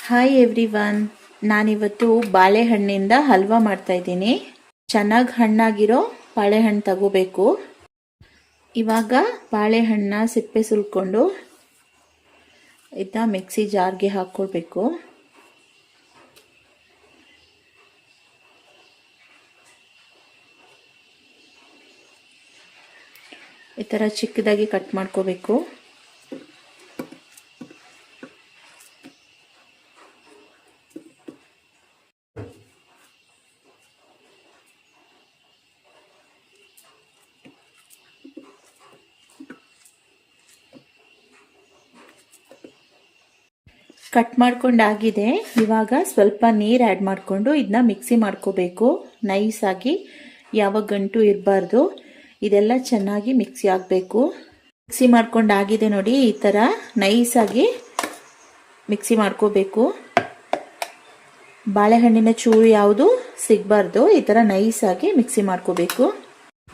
Hi everyone, ನಾನಿವತ್ತು ಬಾಳೆಹಣ್ಣಿಂದ ಹಲ್ವಾ ಮಾಡ್ತಾಯಿದ್ದೀನಿ. ಚೆನ್ನಾಗಿ ಹಣ್ಣಾಗಿರೋ ಬಾಳೆಹಣ್ಣು ತಗೋಬೇಕು. ಇವಾಗ ಬಾಳೆಹಣ್ಣನ್ನ ಸಿಪ್ಪೆ ಸುಲ್ಕೊಂಡು ಇದನ್ನ ಮಿಕ್ಸಿ ಜಾರ್ಗೆ ಹಾಕ್ಕೊಳ್ಬೇಕು. ಈ ಥರ ಚಿಕ್ಕದಾಗಿ ಕಟ್ ಮಾಡ್ಕೋಬೇಕು. ಕಟ್ ಮಾಡ್ಕೊಂಡಾಗಿದೆ. ಇವಾಗ ಸ್ವಲ್ಪ ನೀರು ಆ್ಯಡ್ ಮಾಡಿಕೊಂಡು ಇದನ್ನ ಮಿಕ್ಸಿ ಮಾಡ್ಕೋಬೇಕು. ನೈಸಾಗಿ, ಯಾವ ಗಂಟು ಇರಬಾರ್ದು. ಇದೆಲ್ಲ ಚೆನ್ನಾಗಿ ಮಿಕ್ಸಿ ಆಗಬೇಕು. ಮಿಕ್ಸಿ ಮಾಡ್ಕೊಂಡಾಗಿದೆ ನೋಡಿ, ಈ ಥರ ನೈಸಾಗಿ ಮಿಕ್ಸಿ ಮಾಡ್ಕೋಬೇಕು. ಬಾಳೆಹಣ್ಣಿನ ಚೂರು ಯಾವುದು ಸಿಗಬಾರ್ದು. ಈ ಥರ ನೈಸಾಗಿ ಮಿಕ್ಸಿ ಮಾಡ್ಕೋಬೇಕು.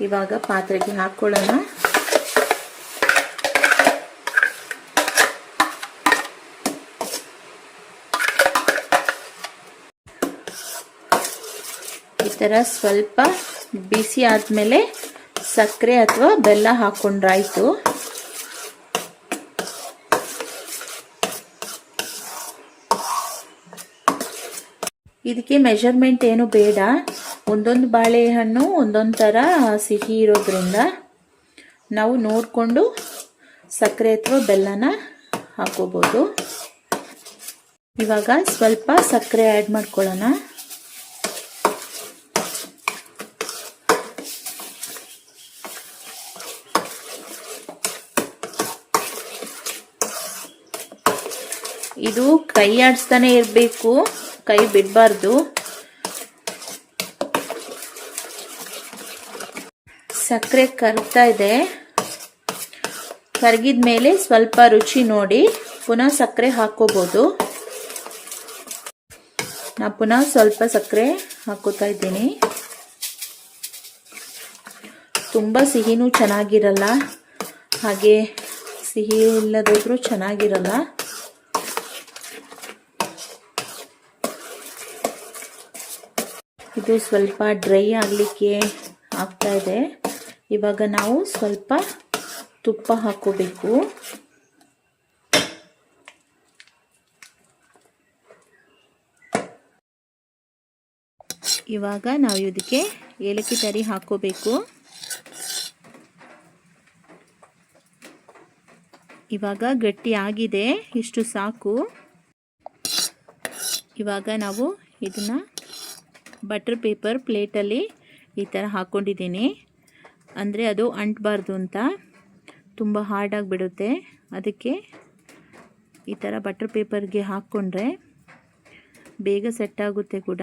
ಇವಾಗ ಪಾತ್ರೆಗೆ ಹಾಕ್ಕೊಳ್ಳೋಣ. ಈ ಥರ ಸ್ವಲ್ಪ ಬಿಸಿ ಆದಮೇಲೆ ಸಕ್ಕರೆ ಅಥವಾ ಬೆಲ್ಲ ಹಾಕ್ಕೊಂಡ್ರಾಯ್ತು. ಇದಕ್ಕೆ ಮೆಜರ್ಮೆಂಟ್ ಏನು ಬೇಡ. ಒಂದೊಂದು ಬಾಳೆಹಣ್ಣು ಒಂದೊಂದು ಥರ ಸಿಹಿ ಇರೋದ್ರಿಂದ ನಾವು ನೋಡಿಕೊಂಡು ಸಕ್ಕರೆ ಅಥವಾ ಬೆಲ್ಲನ ಹಾಕೋಬೋದು. ಇವಾಗ ಸ್ವಲ್ಪ ಸಕ್ಕರೆ ಆ್ಯಡ್ ಮಾಡ್ಕೊಳ್ಳೋಣ. ಇದು ಕೈ ಆಡಿಸ್ತಾನೆ ಇರಬೇಕು, ಕೈ ಬಿಡಬಾರ್ದು. ಸಕ್ಕರೆ ಕರಗ್ತಾ ಇದೆ. ಕರಗಿದ ಮೇಲೆ ಸ್ವಲ್ಪ ರುಚಿ ನೋಡಿ ಪುನಃ ಸಕ್ಕರೆ ಹಾಕೋಬಹುದು. ನಾ ಪುನಃ ಸ್ವಲ್ಪ ಸಕ್ಕರೆ ಹಾಕೋತಾ ಇದ್ದೀನಿ. ತುಂಬ ಸಿಹಿನೂ ಚೆನ್ನಾಗಿರಲ್ಲ, ಹಾಗೆ ಸಿಹಿ ಇಲ್ಲದೋದ್ರೂ ಚೆನ್ನಾಗಿರಲ್ಲ. ಇದು ಸ್ವಲ್ಪ ಡ್ರೈ ಆಗಲಿಕ್ಕೆ ಆಗ್ತಾ ಇದೆ. ಇವಾಗ ನಾವು ಸ್ವಲ್ಪ ತುಪ್ಪ ಹಾಕೋಬೇಕು. ಇವಾಗ ನಾವು ಇದಕ್ಕೆ ಏಲಕ್ಕಿ ತರಿ ಹಾಕೋಬೇಕು. ಇವಾಗ ಗಟ್ಟಿ ಆಗಿದೆ, ಇಷ್ಟು ಸಾಕು. ಇವಾಗ ನಾವು ಇದನ್ನ ಬಟರ್ ಪೇಪರ್ ಪ್ಲೇಟಲ್ಲಿ ಈ ಥರ ಹಾಕ್ಕೊಂಡಿದ್ದೀನಿ. ಅಂದರೆ ಅದು ಅಂಟಬಾರ್ದು ಅಂತ, ತುಂಬ ಹಾರ್ಡಾಗಿಬಿಡುತ್ತೆ. ಅದಕ್ಕೆ ಈ ಥರ ಬಟರ್ ಪೇಪರ್ಗೆ ಹಾಕ್ಕೊಂಡ್ರೆ ಬೇಗ ಸೆಟ್ ಆಗುತ್ತೆ ಕೂಡ.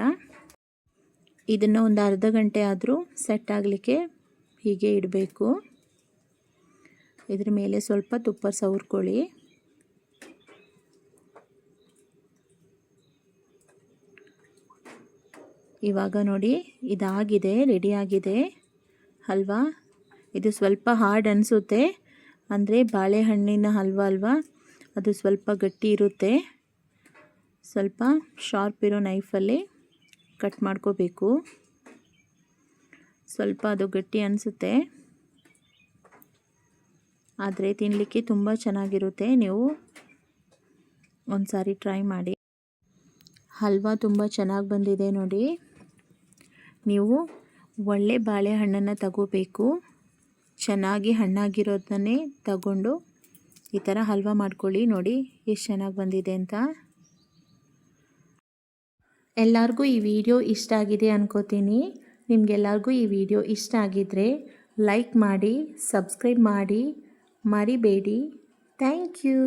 ಇದನ್ನು ಒಂದು ಅರ್ಧ ಗಂಟೆ ಆದರೂ ಸೆಟ್ ಆಗಲಿಕ್ಕೆ ಹೀಗೆ ಇಡಬೇಕು. ಇದ್ರ ಮೇಲೆ ಸ್ವಲ್ಪ ತುಪ್ಪ ಸವರ್ಕೊಳ್ಳಿ. ಇವಾಗ ನೋಡಿ, ಇದಾಗಿದೆ, ರೆಡಿಯಾಗಿದೆ ಹಲ್ವಾ. ಇದು ಸ್ವಲ್ಪ ಹಾರ್ಡ್ ಅನಿಸುತ್ತೆ, ಅಂದರೆ ಬಾಳೆಹಣ್ಣಿನ ಹಲ್ವಾ ಅಲ್ವಾ, ಅದು ಸ್ವಲ್ಪ ಗಟ್ಟಿ ಇರುತ್ತೆ. ಸ್ವಲ್ಪ ಶಾರ್ಪ್ ಇರೋ ನೈಫಲ್ಲಿ ಕಟ್ ಮಾಡ್ಕೋಬೇಕು. ಸ್ವಲ್ಪ ಅದು ಗಟ್ಟಿ ಅನಿಸುತ್ತೆ, ಆದರೆ ತಿನ್ನಲಿಕ್ಕೆ ತುಂಬ ಚೆನ್ನಾಗಿರುತ್ತೆ. ನೀವು ಒಂದು ಸಾರಿ ಟ್ರೈ ಮಾಡಿ. ಹಲ್ವಾ ತುಂಬ ಚೆನ್ನಾಗಿ ಬಂದಿದೆ ನೋಡಿ. ನೀವು ಒಳ್ಳೆ ಬಾಳೆಹಣ್ಣನ್ನು ತಗೋಬೇಕು. ಚೆನ್ನಾಗಿ ಹಣ್ಣಾಗಿರೋದನ್ನೇ ತಗೊಂಡು ಈ ಥರ ಹಲ್ವಾ ಮಾಡ್ಕೊಳ್ಳಿ. ನೋಡಿ ಎಷ್ಟು ಚೆನ್ನಾಗಿ ಬಂದಿದೆ ಅಂತ. ಎಲ್ಲರಿಗೂ ಈ ವಿಡಿಯೋ ಇಷ್ಟ ಆಗಿದೆ ಅನ್ಕೋತೀನಿ. ನಿಮಗೆಲ್ಲರಿಗೂ ಈ ವಿಡಿಯೋ ಇಷ್ಟ ಆಗಿದ್ದರೆ ಲೈಕ್ ಮಾಡಿ, ಸಬ್ಸ್ಕ್ರೈಬ್ ಮಾಡಿ ಮರಿಬೇಡಿ. Thank you.